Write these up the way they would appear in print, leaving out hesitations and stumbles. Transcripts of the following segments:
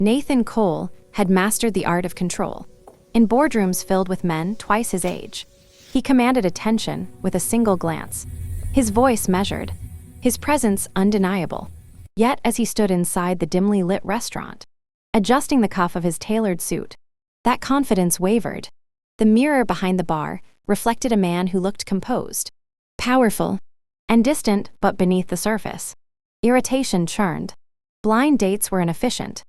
Nathan Cole had mastered the art of control. In boardrooms filled with men twice his age, he commanded attention with a single glance. His voice measured, his presence undeniable. Yet as he stood inside the dimly lit restaurant, adjusting the cuff of his tailored suit, that confidence wavered. The mirror behind the bar reflected a man who looked composed, powerful, and distant, but beneath the surface, irritation churned. Blind dates were inefficient,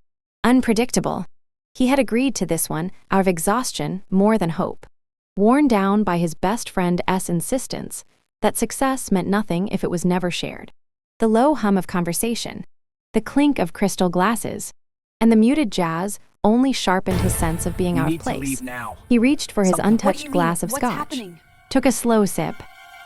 unpredictable. He had agreed to this one out of exhaustion more than hope, worn down by his best friend's insistence that success meant nothing if it was never shared. The low hum of conversation, the clink of crystal glasses, and the muted jazz only sharpened his sense of being out of place. He reached for his untouched glass of scotch, took a slow sip,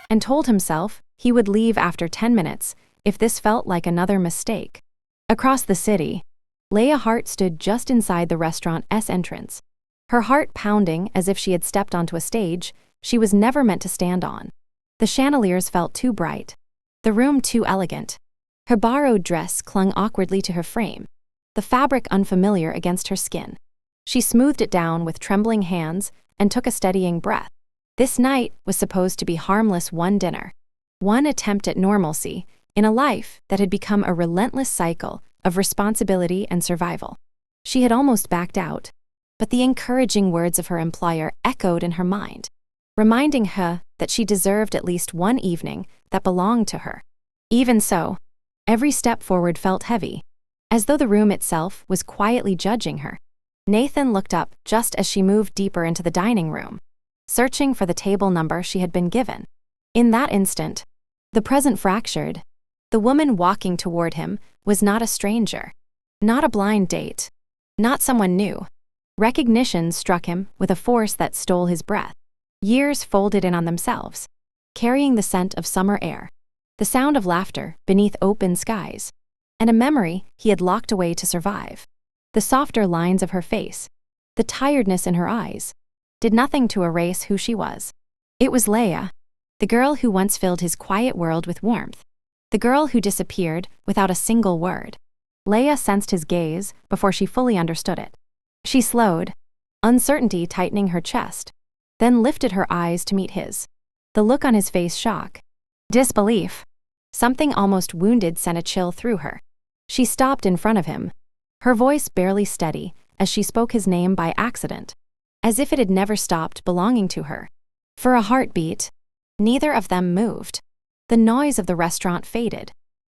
and told himself he would leave after 10 minutes if this felt like another mistake. Across the city, Leah Hart stood just inside the restaurant's entrance, her heart pounding as if she had stepped onto a stage she was never meant to stand on. The chandeliers felt too bright, the room too elegant. Her borrowed dress clung awkwardly to her frame, the fabric unfamiliar against her skin. She smoothed it down with trembling hands and took a steadying breath. This night was supposed to be harmless, one dinner, one attempt at normalcy in a life that had become a relentless cycle of responsibility and survival. She had almost backed out, but the encouraging words of her employer echoed in her mind, reminding her that she deserved at least one evening that belonged to her. Even so, every step forward felt heavy, as though the room itself was quietly judging her. Nathan looked up just as she moved deeper into the dining room, searching for the table number she had been given. In that instant, the present fractured. The woman walking toward him was not a stranger, not a blind date, not someone new. Recognition struck him with a force that stole his breath. Years folded in on themselves, carrying the scent of summer air, the sound of laughter beneath open skies, and a memory he had locked away to survive. The softer lines of her face, the tiredness in her eyes, did nothing to erase who she was. It was Leah, the girl who once filled his quiet world with warmth, the girl who disappeared without a single word. Leah sensed his gaze before she fully understood it. She slowed, uncertainty tightening her chest, then lifted her eyes to meet his. The look on his face shock, disbelief, something almost wounded sent a chill through her. She stopped in front of him, her voice barely steady as she spoke his name by accident, as if it had never stopped belonging to her. For a heartbeat, neither of them moved. The noise of the restaurant faded,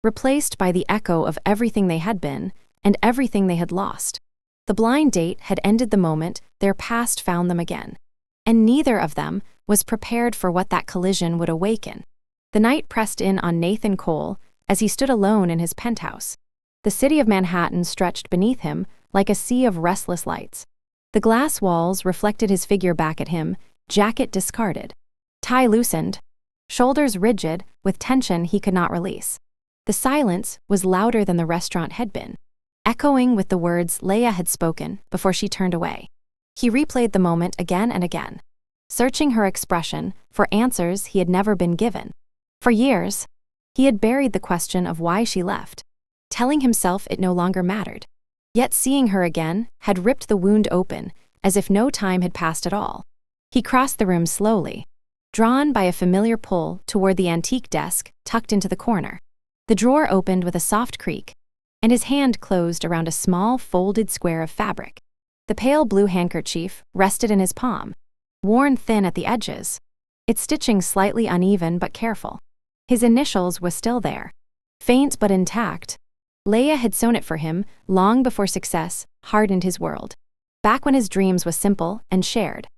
replaced by the echo of everything they had been and everything they had lost. The blind date had ended the moment their past found them again, and neither of them was prepared for what that collision would awaken. The night pressed in on Nathan Cole as he stood alone in his penthouse. The city of Manhattan stretched beneath him like a sea of restless lights. The glass walls reflected his figure back at him, jacket discarded, tie loosened, shoulders rigid with tension he could not release. The silence was louder than the restaurant had been, echoing with the words Leah had spoken before she turned away. He replayed the moment again and again, searching her expression for answers he had never been given. For years, he had buried the question of why she left, telling himself it no longer mattered. Yet seeing her again had ripped the wound open as if no time had passed at all. He crossed the room slowly, drawn by a familiar pull toward the antique desk tucked into the corner. The drawer opened with a soft creak, and his hand closed around a small folded square of fabric. The pale blue handkerchief rested in his palm, worn thin at the edges, its stitching slightly uneven but careful. His initials were still there, faint but intact. Leah had sewn it for him long before success hardened his world. Back when his dreams were simple and shared.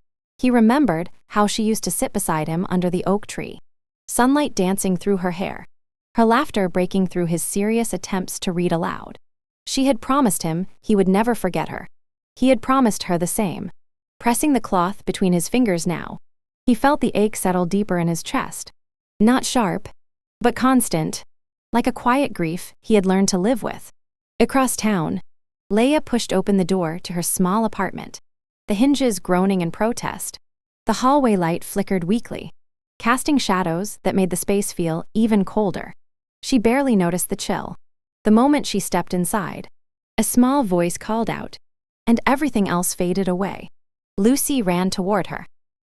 He remembered how she used to sit beside him under the oak tree, sunlight dancing through her hair, her laughter breaking through his serious attempts to read aloud. She had promised him he would never forget her. He had promised her the same. Pressing the cloth between his fingers now, he felt the ache settle deeper in his chest. Not sharp, but constant, like a quiet grief he had learned to live with. Across town, Leah pushed open the door to her small apartment, the hinges groaning in protest. The hallway light flickered weakly, casting shadows that made the space feel even colder. She barely noticed the chill the moment she stepped inside. A small voice called out, and everything else faded away. Lucy ran toward her,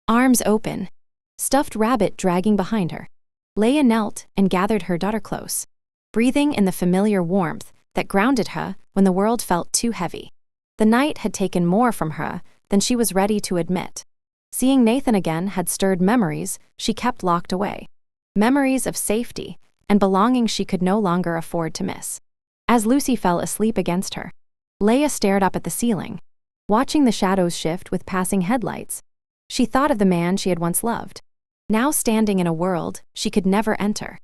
arms open, stuffed rabbit dragging behind her. Leia knelt and gathered her daughter close, breathing in the familiar warmth that grounded her when the world felt too heavy. The night had taken more from her than she was ready to admit. Seeing Nathan again had stirred memories she kept locked away. Memories of safety and belonging she could no longer afford to miss. As Lucy fell asleep against her, Leia stared up at the ceiling, watching the shadows shift with passing headlights. She thought of the man she had once loved, now standing in a world she could never enter.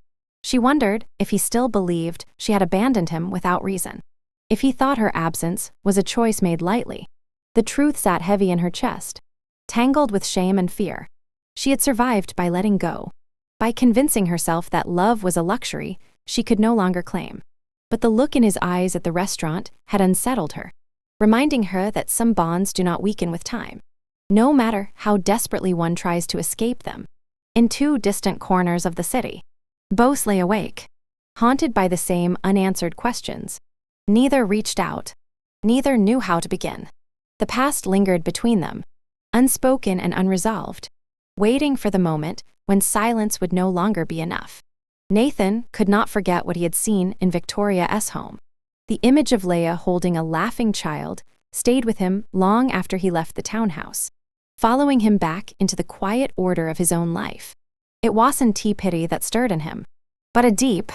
She wondered if he still believed she had abandoned him without reason, if he thought her absence was a choice made lightly. The truth sat heavy in her chest, tangled with shame and fear. She had survived by letting go, by convincing herself that love was a luxury she could no longer claim. But the look in his eyes at the restaurant had unsettled her, reminding her that some bonds do not weaken with time, no matter how desperately one tries to escape them. In two distant corners of the city, both lay awake, haunted by the same unanswered questions. Neither reached out. Neither knew how to begin. The past lingered between them, unspoken and unresolved, waiting for the moment when silence would no longer be enough. Nathan could not forget what he had seen in Victoria's home. The image of Leia holding a laughing child stayed with him long after he left the townhouse, following him back into the quiet order of his own life. It wasn't pity that stirred in him, but a deep,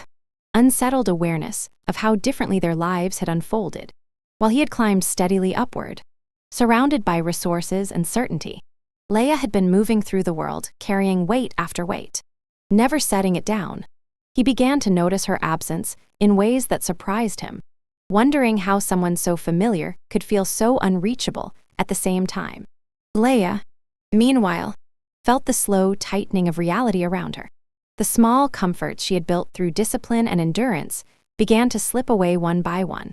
unsettled awareness of how differently their lives had unfolded, while he had climbed steadily upward, surrounded by resources and certainty. Leia had been moving through the world, carrying weight after weight, never setting it down. He began to notice her absence in ways that surprised him, wondering how someone so familiar could feel so unreachable at the same time. Leia, meanwhile, felt the slow tightening of reality around her. The small comforts she had built through discipline and endurance began to slip away one by one.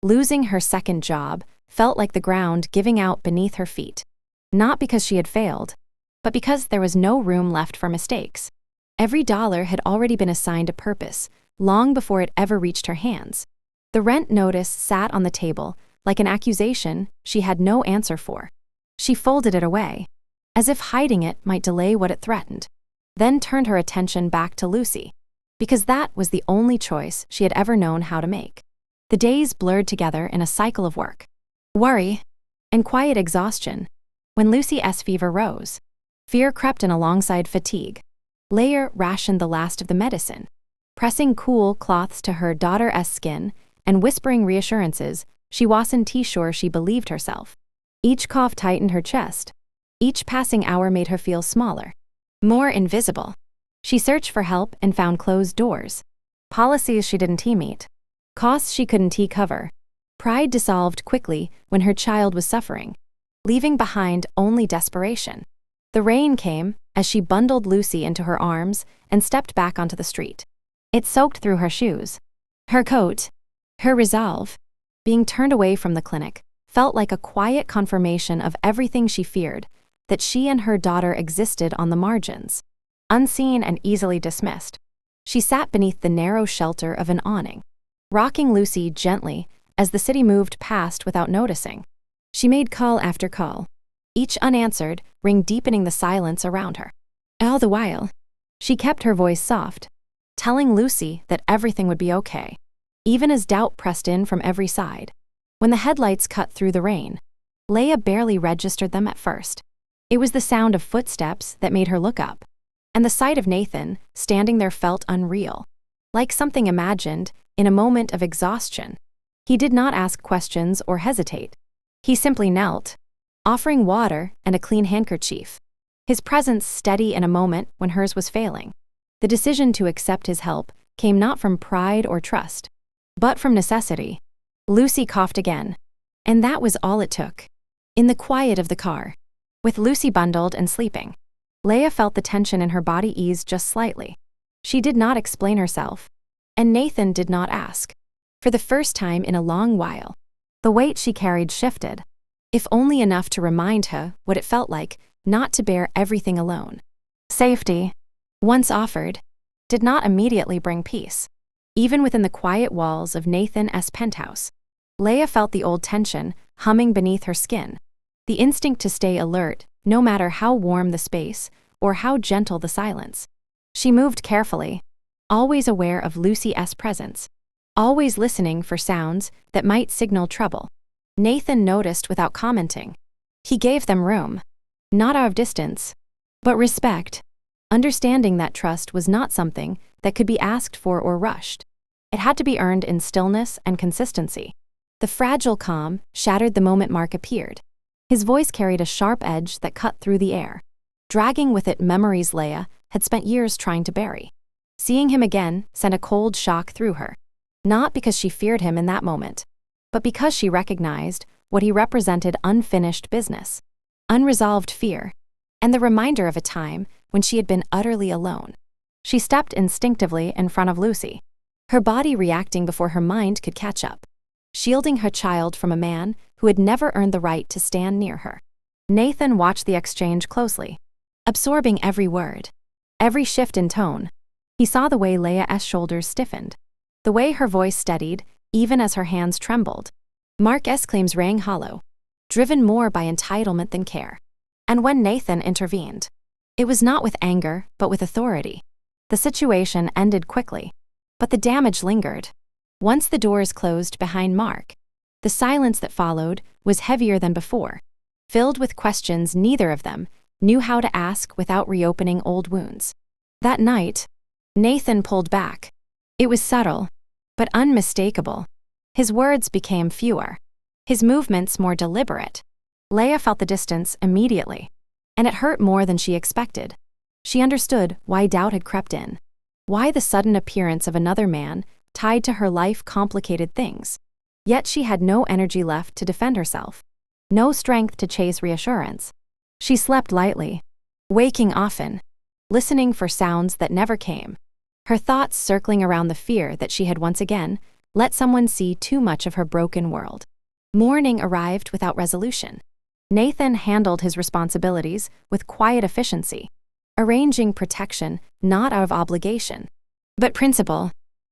Losing her second job felt like the ground giving out beneath her feet, not because she had failed, but because there was no room left for mistakes. Every dollar had already been assigned a purpose, long before it ever reached her hands. The rent notice sat on the table like an accusation she had no answer for. She folded it away, as if hiding it might delay what it threatened, then turned her attention back to Lucy, because that was the only choice she had ever known how to make. The days blurred together in a cycle of work, worry, and quiet exhaustion. When Lucy's fever rose, fear crept in alongside fatigue. Leia rationed the last of the medicine, pressing cool cloths to her daughter's skin and whispering reassurances she wasn't sure she believed herself. Each cough tightened her chest. Each passing hour made her feel smaller, more invisible. She searched for help and found closed doors, policies she didn't meet, costs she couldn't cover. Pride dissolved quickly when her child was suffering, leaving behind only desperation. The rain came as she bundled Lucy into her arms and stepped back onto the street. It soaked through her shoes, her coat, her resolve. Being turned away from the clinic felt like a quiet confirmation of everything she feared, that she and her daughter existed on the margins, unseen and easily dismissed. She sat beneath the narrow shelter of an awning, rocking Lucy gently as the city moved past without noticing. She made call after call, each unanswered ring deepening the silence around her. All the while, she kept her voice soft, telling Lucy that everything would be okay, even as doubt pressed in from every side. When the headlights cut through the rain, Leia barely registered them at first. It was the sound of footsteps that made her look up, and the sight of Nathan standing there felt unreal, like something imagined in a moment of exhaustion. He did not ask questions or hesitate. He simply knelt, offering water and a clean handkerchief, his presence steady in a moment when hers was failing. The decision to accept his help came not from pride or trust, but from necessity. Lucy coughed again, and that was all it took. In the quiet of the car, with Lucy bundled and sleeping, Leia felt the tension in her body ease just slightly. She did not explain herself, and Nathan did not ask. For the first time in a long while, the weight she carried shifted, if only enough to remind her what it felt like not to bear everything alone. Safety, once offered, did not immediately bring peace. Even within the quiet walls of Nathan's penthouse, Leia felt the old tension humming beneath her skin, the instinct to stay alert, no matter how warm the space or how gentle the silence. She moved carefully, always aware of Lucy's presence, always listening for sounds that might signal trouble. Nathan noticed without commenting. He gave them room, not out of distance, but respect, understanding that trust was not something that could be asked for or rushed. It had to be earned in stillness and consistency. The fragile calm shattered the moment Mark appeared. His voice carried a sharp edge that cut through the air, dragging with it memories Leia had spent years trying to bury. Seeing him again sent a cold shock through her, not because she feared him in that moment, but because she recognized what he represented: unfinished business, unresolved fear, and the reminder of a time when she had been utterly alone. She stepped instinctively in front of Lucy, her body reacting before her mind could catch up, shielding her child from a man who had never earned the right to stand near her. Nathan watched the exchange closely, absorbing every word, every shift in tone. He saw the way Leia's shoulders stiffened, the way her voice steadied even as her hands trembled. Mark's claims rang hollow, driven more by entitlement than care. And when Nathan intervened, it was not with anger but with authority. The situation ended quickly, but the damage lingered. Once the doors closed behind Mark, the silence that followed was heavier than before, filled with questions neither of them knew how to ask without reopening old wounds. That night, Nathan pulled back. It was subtle, but unmistakable. His words became fewer, his movements more deliberate. Leia felt the distance immediately, and it hurt more than she expected. She understood why doubt had crept in, why the sudden appearance of another man tied to her life complicated things. Yet she had no energy left to defend herself, no strength to chase reassurance. She slept lightly, waking often, listening for sounds that never came, her thoughts circling around the fear that she had once again let someone see too much of her broken world. Morning arrived without resolution. Nathan handled his responsibilities with quiet efficiency, arranging protection not out of obligation, but principle.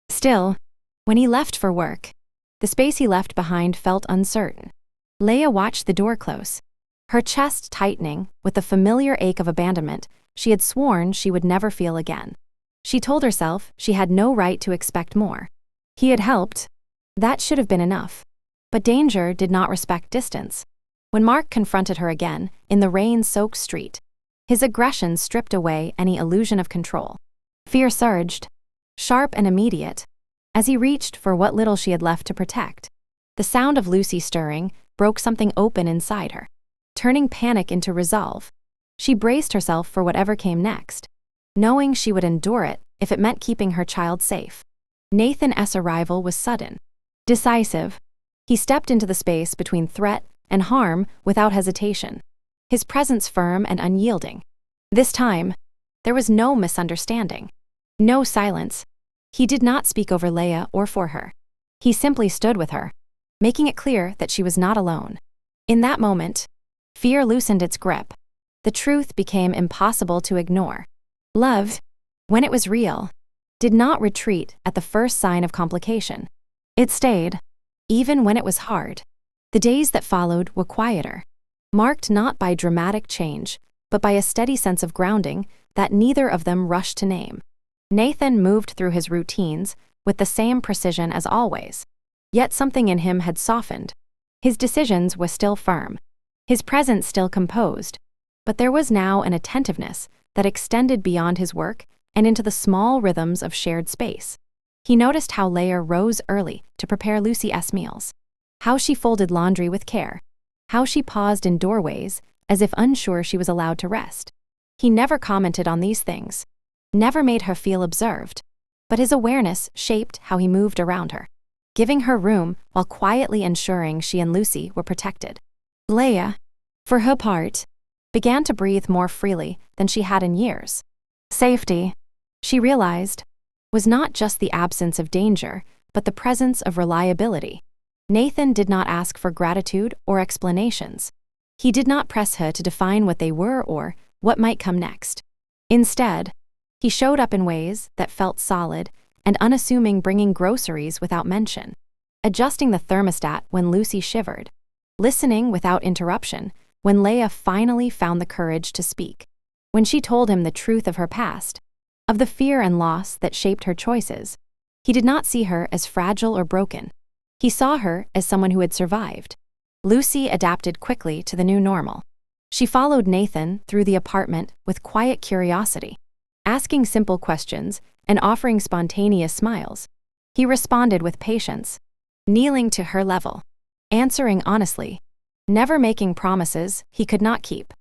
Still, when he left for work, the space he left behind felt uncertain. Leia watched the door close, her chest tightening with the familiar ache of abandonment she had sworn she would never feel again. She told herself she had no right to expect more. He had helped. That should have been enough. But danger did not respect distance. When Mark confronted her again in the rain-soaked street, his aggression stripped away any illusion of control. Fear surged, sharp and immediate, as he reached for what little she had left to protect. The sound of Lucy stirring broke something open inside her, turning panic into resolve. She braced herself for whatever came next, knowing she would endure it if it meant keeping her child safe. Nathan's arrival was sudden, decisive. He stepped into the space between threat and harm without hesitation, his presence firm and unyielding. This time, there was no misunderstanding, no silence. He did not speak over Leia or for her. He simply stood with her, making it clear that she was not alone. In that moment, fear loosened its grip. The truth became impossible to ignore. Love, when it was real, did not retreat at the first sign of complication. It stayed, even when it was hard. The days that followed were quieter, marked not by dramatic change, but by a steady sense of grounding that neither of them rushed to name. Nathan moved through his routines with the same precision as always, yet something in him had softened. His decisions were still firm, his presence still composed, but there was now an attentiveness that extended beyond his work and into the small rhythms of shared space. He noticed how Leia rose early to prepare Lucy's meals, how she folded laundry with care, how she paused in doorways as if unsure she was allowed to rest. He never commented on these things, never made her feel observed, but his awareness shaped how he moved around her, giving her room while quietly ensuring she and Lucy were protected. Leia, for her part, began to breathe more freely than she had in years. Safety, she realized, was not just the absence of danger, but the presence of reliability. Nathan did not ask for gratitude or explanations. He did not press her to define what they were or what might come next. Instead, he showed up in ways that felt solid and unassuming, bringing groceries without mention, adjusting the thermostat when Lucy shivered, listening without interruption when Leia finally found the courage to speak. When she told him the truth of her past, of the fear and loss that shaped her choices, he did not see her as fragile or broken. He saw her as someone who had survived. Lucy adapted quickly to the new normal. She followed Nathan through the apartment with quiet curiosity, asking simple questions and offering spontaneous smiles. He responded with patience, kneeling to her level, answering honestly, never making promises he could not keep.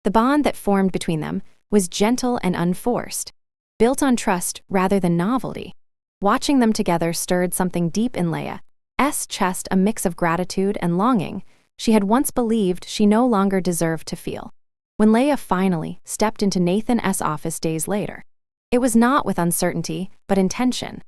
The bond that formed between them was gentle and unforced, built on trust rather than novelty. Watching them together stirred something deep in Leia's chest, a mix of gratitude and longing she had once believed she no longer deserved to feel. When Leia finally stepped into Nathan's office days later, it was not with uncertainty but intention.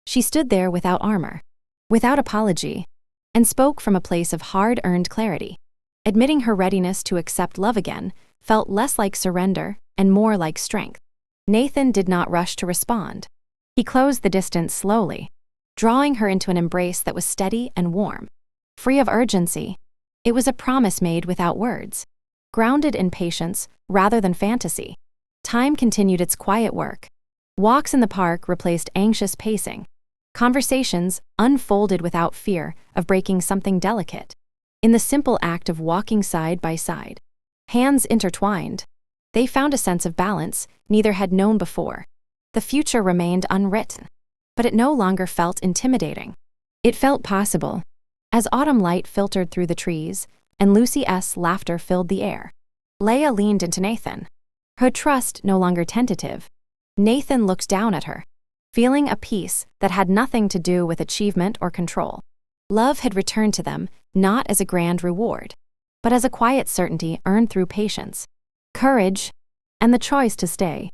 She stood there without armor, without apology, and spoke from a place of hard-earned clarity. Admitting her readiness to accept love again felt less like surrender and more like strength. Nathan did not rush to respond. He closed the distance slowly, drawing her into an embrace that was steady and warm, free of urgency. It was a promise made without words, grounded in patience rather than fantasy. Time continued its quiet work. Walks in the park replaced anxious pacing. Conversations unfolded without fear of breaking something delicate. In the simple act of walking side by side, hands intertwined, they found a sense of balance neither had known before. The future remained unwritten, but it no longer felt intimidating. It felt possible. As autumn light filtered through the trees and Lucy's laughter filled the air, Leia leaned into Nathan, her trust no longer tentative. Nathan looked down at her, feeling a peace that had nothing to do with achievement or control. Love had returned to them, not as a grand reward, but as a quiet certainty earned through patience, courage, and the choice to stay.